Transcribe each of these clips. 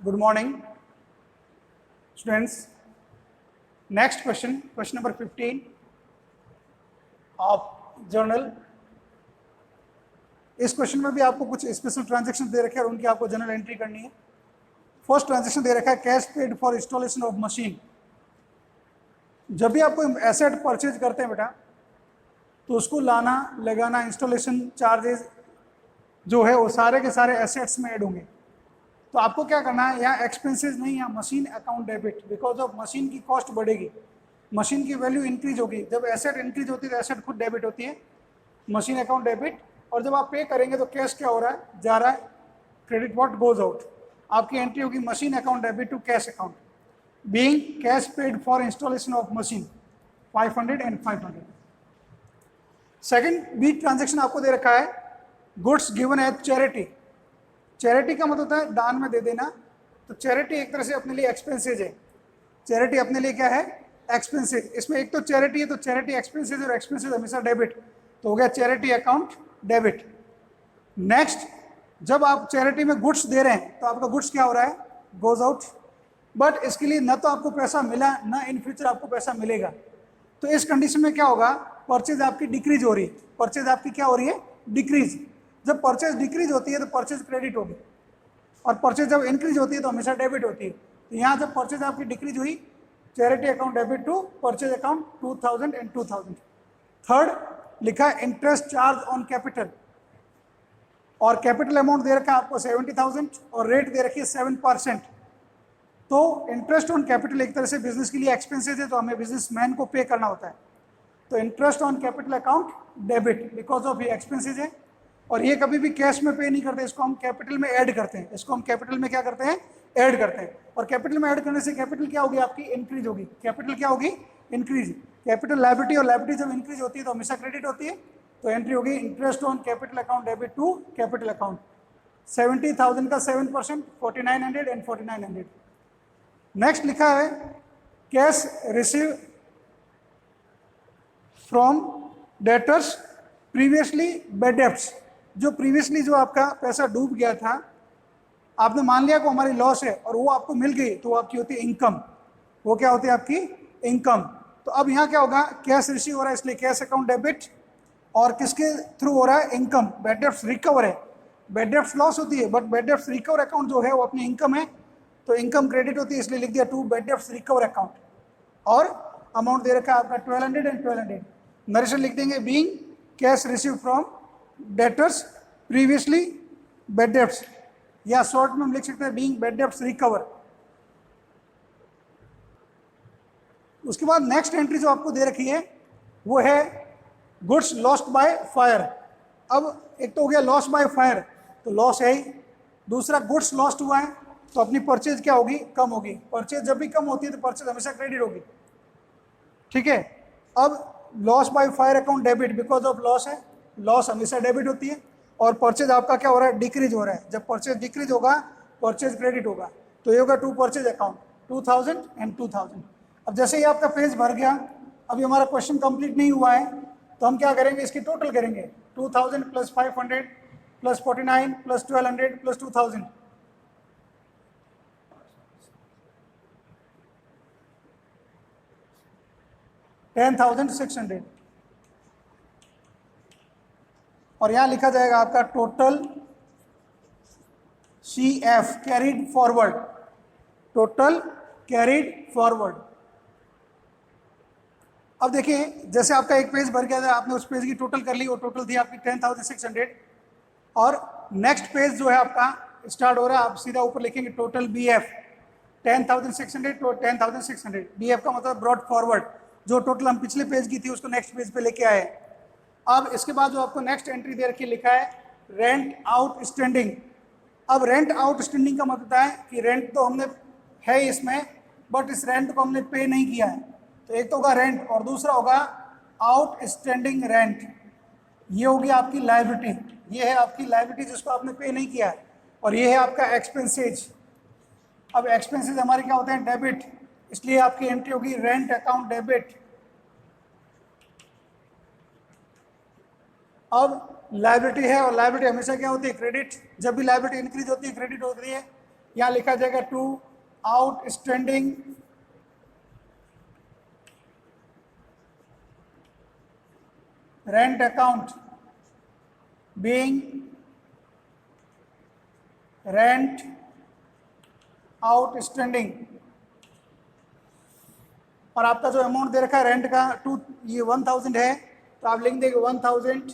Good morning, students. Next question number 15 of journal. इस question में भी आपको कुछ स्पेशल ट्रांजैक्शन दे रखे हैं और उनकी आपको जनरल एंट्री करनी है। फर्स्ट ट्रांजैक्शन दे रखा है cash paid for installation of machine. जब भी आप कोई एसेट परचेज करते हैं बेटा, तो उसको लाना लगाना इंस्टॉलेशन चार्जेस जो है वो सारे के सारे एसेट्स में ऐड होंगे। तो आपको क्या करना है, यहाँ एक्सपेंसेस नहीं, यहाँ machine account debit, because of machine की कॉस्ट बढ़ेगी, मशीन की वैल्यू इंक्रीज होगी। जब एसेट इंक्रीज होती है तो एसेट खुद डेबिट होती है, मशीन अकाउंट डेबिट। और जब आप पे करेंगे तो कैश क्या हो रहा है, जा रहा है, क्रेडिट व्हाट गोज आउट। आपकी एंट्री होगी machine account debit to cash account, being cash paid for installation of machine 500 and 500। Second B transaction आपको दे रखा है goods given as charity. Charity का मतलब होता है दान में दे देना, तो चैरिटी एक तरह से अपने लिए एक्सपेंसेज है। चैरिटी अपने लिए क्या है, एक्सपेंसेज। इसमें एक तो चैरिटी है तो चैरिटी एक्सपेंसेज, और एक्सपेंसेज हमेशा डेबिट, तो हो गया चैरिटी अकाउंट डेबिट। नेक्स्ट, जब आप चैरिटी में गुड्स दे रहे हैं तो आपका गुड्स क्या हो रहा है, गोज आउट। बट इसके लिए न तो आपको पैसा मिला, न इन फ्यूचर आपको पैसा मिलेगा। तो इस कंडीशन में क्या होगा, परचेज आपकी डिक्रीज हो रही है। परचेज आपकी क्या हो रही है, डिक्रीज। जब परचेज डिक्रीज होती है तो परचेज क्रेडिट होगी, और परचेज जब इंक्रीज होती है तो हमेशा डेबिट होती है। तो यहाँ जब परचेज आपकी डिक्रीज हुई, charity account debit to purchase account 2000 and 2000। Third लिखा है इंटरेस्ट चार्ज ऑन कैपिटल, और कैपिटल अमाउंट दे रखा है आपको 70,000 और रेट दे रखी है 7%। तो इंटरेस्ट ऑन कैपिटल एक तरह से बिजनेस के लिए एक्सपेंसेस है, तो हमें बिजनेसमैन को पे करना होता है। तो interest on capital account debit, because of ये एक्सपेंसेस है, और ये कभी भी कैश में पे नहीं करते, इसको हम कैपिटल में ऐड करते हैं। इसको हम कैपिटल में क्या करते हैं, ऐड करते हैं। और कैपिटल में ऐड करने से कैपिटल क्या होगी आपकी, इंक्रीज होगी। कैपिटल क्या होगी, इंक्रीज। कैपिटल लायबिलिटी, और लायबिलिटी जब इंक्रीज होती है तो हमेशा क्रेडिट होती है। तो एंट्री होगी interest on capital account debit to capital account. 70,000 का 7%, 4900 एंड 4900। नेक्स्ट लिखा है cash receive from debtors previously bad debts. जो प्रीवियसली जो आपका पैसा डूब गया था, आपने मान लिया को हमारी लॉस है और वो आपको मिल गई, तो वो आपकी होती है इनकम। वो क्या होती है आपकी इनकम। तो अब यहाँ क्या होगा, कैश रिसीव हो रहा है इसलिए कैश अकाउंट डेबिट, और किसके थ्रू हो रहा है, इनकम। बेड डेब्ट्स रिकवर है, बेड डेब्ट्स लॉस होती है, but bed debts recover account जो है वो अपनी इनकम है, तो इनकम क्रेडिट होती है, इसलिए लिख दिया to bad debts recover account. और अमाउंट दे रखा है आपका 1200 एंड 1200। नरेशन लिख देंगे being cash receive from debtors previously bad debts, या शॉर्ट में हम लिख सकते हैं बीइंग बेड डेब्ट्स रिकवर। उसके बाद नेक्स्ट एंट्री जो आपको दे रखी है वो है गुड्स लॉस्ट बाय फायर। अब एक तो हो गया लॉस बाय फायर, तो लॉस है ही। दूसरा गुड्स लॉस्ट हुआ है, तो अपनी परचेज क्या होगी, कम होगी। परचेज जब भी कम होती है तो परचेज हमेशा क्रेडिट होगी, ठीक है। अब loss by fire account debit, because of loss है, लॉस हमेशा डेबिट होती है। और परचेज आपका क्या हो रहा है, डिक्रीज हो रहा है। जब परचेज डिक्रीज होगा परचेज क्रेडिट होगा, तो ये होगा टू परचेज अकाउंट 2000 एंड 2000। अब जैसे ही आपका पेज भर गया, अभी हमारा क्वेश्चन कंप्लीट नहीं हुआ है, तो हम क्या करेंगे, इसकी टोटल करेंगे 2000 प्लस 500 प्लस 49 प्लस 1200 प्लस 2000। $10,600। और यहां लिखा जाएगा आपका total CF carried forward, total carried forward. अब देखिए, जैसे आपका एक पेज भर गया था, आपने उस पेज की टोटल कर ली, वो टोटल थी आपकी 10,600। और नेक्स्ट पेज जो है आपका स्टार्ट हो रहा है, आप सीधा ऊपर लिखेंगे टोटल BF 10,600 तो 10,600। BF का मतलब ब्रॉड फॉरवर्ड, जो टोटल हम पिछले पेज की थी उसको नेक्स्ट पेज पे लेके आए। अब इसके बाद जो आपको नेक्स्ट एंट्री दे रखी लिखा है रेंट आउट स्टैंडिंग। अब रेंट आउट स्टैंडिंग का मतलब है कि रेंट तो हमने है इसमें, बट इस रेंट को हमने पे नहीं किया है। तो एक तो होगा रेंट, और दूसरा होगा आउट स्टैंडिंग रेंट। ये होगी आपकी लायबिलिटी, ये है आपकी लायबिलिटी जिसको आपने पे नहीं किया है, और ये है आपका एक्सपेंसेज। अब एक्सपेंसेज हमारे क्या होते हैं, डेबिट, इसलिए आपकी एंट्री होगी रेंट अकाउंट डेबिट। अब लायबिलिटी है, और लायबिलिटी हमेशा क्या होती है, क्रेडिट। जब भी लायबिलिटी इंक्रीज होती है क्रेडिट होती है, यहाँ लिखा जाएगा to outstanding rent account being rent outstanding, और आपका जो अमाउंट दे रखा है रेंट का ये 1000 है, तो आप लिख देंगे 1000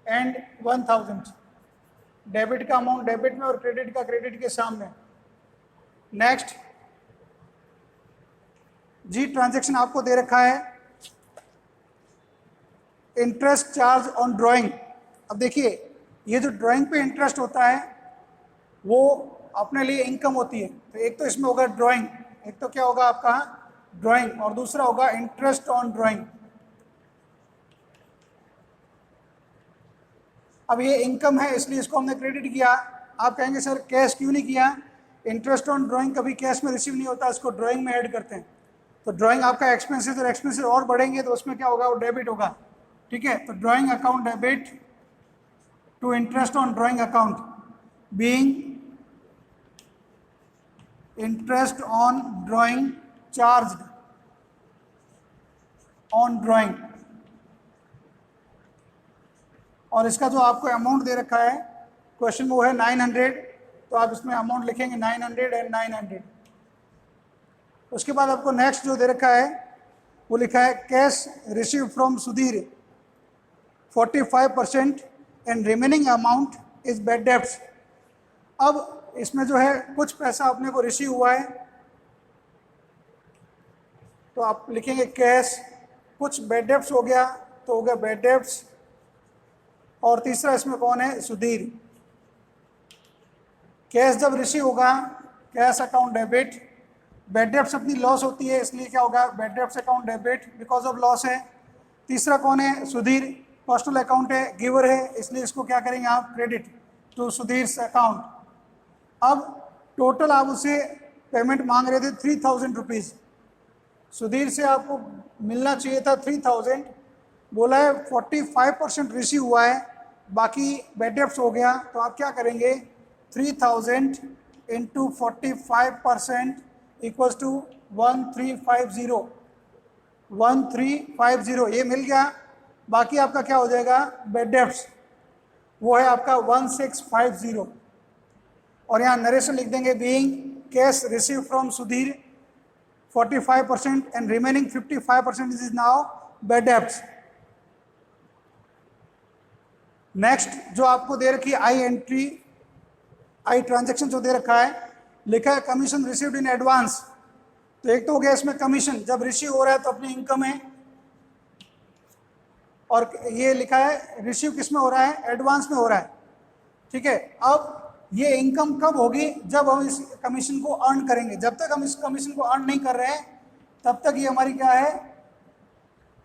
एंड 1000। डेबिट का अमाउंट डेबिट में और क्रेडिट का क्रेडिट के सामने। नेक्स्ट जी, ट्रांजैक्शन आपको दे रखा है इंटरेस्ट चार्ज ऑन ड्राइंग। अब देखिए, ये जो ड्राइंग पे इंटरेस्ट होता है वो अपने लिए इनकम होती है, तो एक तो इसमें होगा ड्राइंग, एक तो क्या होगा आपका ड्राइंग, और दूसरा होगा इंटरेस्ट ऑन ड्राइंग। अब ये इनकम है इसलिए इसको हमने क्रेडिट किया। आप कहेंगे सर कैश क्यों नहीं किया? इंटरेस्ट ऑन ड्राइंग कभी कैश में रिसीव नहीं होता, इसको ड्राइंग में ऐड करते हैं। तो ड्राइंग आपका एक्सपेंसेस, और एक्सपेंसेस और बढ़ेंगे तो उसमें क्या होगा, वो डेबिट होगा। ठीक है, तो drawing account debit to interest on drawing account being interest on drawing charged on drawing. और इसका जो आपको अमाउंट दे रखा है क्वेश्चन में वो है 900, तो आप इसमें अमाउंट लिखेंगे 900 एंड 900। उसके बाद आपको नेक्स्ट जो दे रखा है वो लिखा है cash receive from Sudhir 45% and remaining amount is bad debts. अब इसमें जो है कुछ पैसा अपने को रिसीव हुआ है, तो आप लिखेंगे कैश, कुछ बैड डेब्ट्स हो गया तो हो गया बैड डेब्ट्स, और तीसरा इसमें कौन है, सुधीर। कैश जब रिसीव होगा cash account debit, bad debts अपनी लॉस होती है इसलिए क्या होगा, bad debts account debit because of loss है। तीसरा कौन है, सुधीर, पर्सनल अकाउंट है, गिवर है, इसलिए इसको क्या करेंगे आप, क्रेडिट टू सुधीर अकाउंट। अब टोटल आप उसे पेमेंट मांग रहे थे 3000 रुपीज़, सुधीर से आपको मिलना चाहिए था 3000, बोला है 45% रिसीव हुआ है, बाकी बैड डेब्ट्स हो गया, तो आप क्या करेंगे 3000 इंटू 45% इक्वल्स टू 1350, 1350 ये मिल गया। बाकी आपका क्या हो जाएगा, बैड डेब्ट्स, वो है आपका 1650, और यहाँ नरेशन लिख देंगे being cash receive from Sudhir 45% and remaining 55% is now bad debts. Next जो आपको दे रखी है आई एंट्री, आई ट्रांजैक्शन जो दे रखा है, लिखा है कमीशन रिसीव्ड इन एडवांस। तो एक तो हो गया इसमें कमीशन जब रिसीव हो रहा है तो अपनी इनकम है, और ये लिखा है रिसीव किस में हो रहा है, एडवांस में हो रहा है। ठीक है, अब ये इनकम कब होगी, जब हम इस कमीशन को अर्न करेंगे। जब तक हम इस कमीशन को अर्न नहीं कर रहे हैं तब तक ये हमारी क्या है,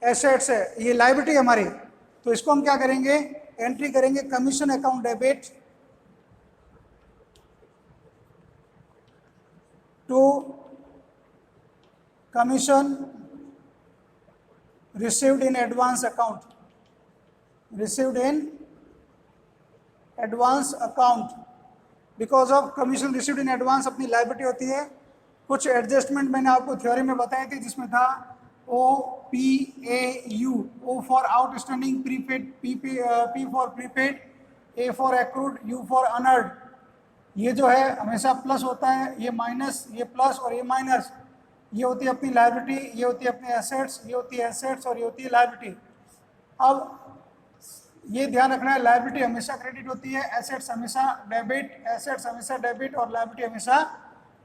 एसेट्स है, ये लायबिलिटी हमारी। तो इसको हम क्या करेंगे, एंट्री करेंगे commission account debit to commission received in advance account, received in advance account because of commission received in advance अपनी लायबिलिटी होती है। कुछ एडजस्टमेंट मैंने आपको थ्योरी में बताए थे जिसमें था OPAU, O for outstanding prepaid, P for prepaid, A for accrued, U for unearned. ये जो है हमेशा प्लस होता है, ये माइनस, ये प्लस और ये माइनस। ये होती है अपनी लायबिलिटी, ये होती है अपनी एसेट्स, ये होती है एसेट्स और ये होती है लायबिलिटी। अब ये ध्यान रखना है, लायबिलिटी हमेशा क्रेडिट होती है, एसेट्स हमेशा डेबिट, एसेट्स हमेशा डेबिट और लायबिलिटी हमेशा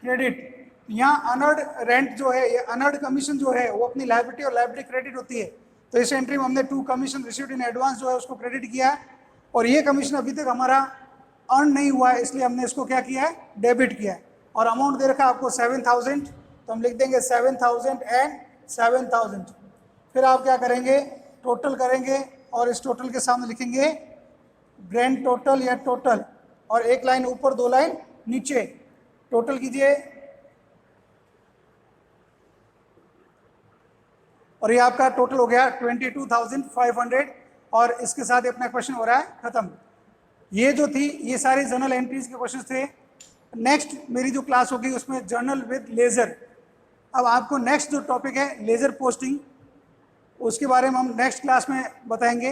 क्रेडिट। यहाँ अनअर्ड रेंट जो है, ये अनअर्ड कमीशन जो है वो अपनी लायबिलिटी और लायबिलिटी क्रेडिट होती है। तो इस एंट्री में हमने to commission received in advance जो है उसको क्रेडिट किया, और ये कमीशन अभी तक हमारा अर्न नहीं हुआ है इसलिए हमने इसको क्या किया है, डेबिट किया है। और अमाउंट दे रखा है आपको 7000, तो हम लिख देंगे 7000 एंड 7000। फिर आप क्या करेंगे, टोटल करेंगे और इस टोटल के सामने लिखेंगे ग्रैंड टोटल या टोटल, और एक लाइन ऊपर दो लाइन नीचे, टोटल कीजिए। और ये आपका टोटल हो गया 22,500, और इसके साथ अपना क्वेश्चन हो रहा है खत्म। ये जो थी ये सारी जनरल एंट्रीज के क्वेश्चन थे। नेक्स्ट मेरी जो क्लास होगी उसमें जर्नल विद लेज़र। अब आपको नेक्स्ट जो टॉपिक है लेज़र पोस्टिंग, उसके बारे में हम नेक्स्ट क्लास में बताएंगे।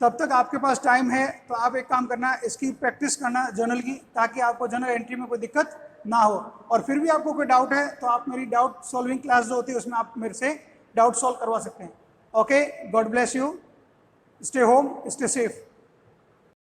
तब तक आपके पास टाइम है तो आप एक काम करना, इसकी प्रैक्टिस करना जर्नल की, ताकि आपको जर्नल एंट्री में कोई दिक्कत ना हो। और फिर भी आपको कोई डाउट है तो आप मेरी डाउट सॉल्विंग क्लास जो होती है उसमें आप मेरे से डाउट सॉल्व करवा सकते हैं। Okay, God bless you, stay home, stay safe.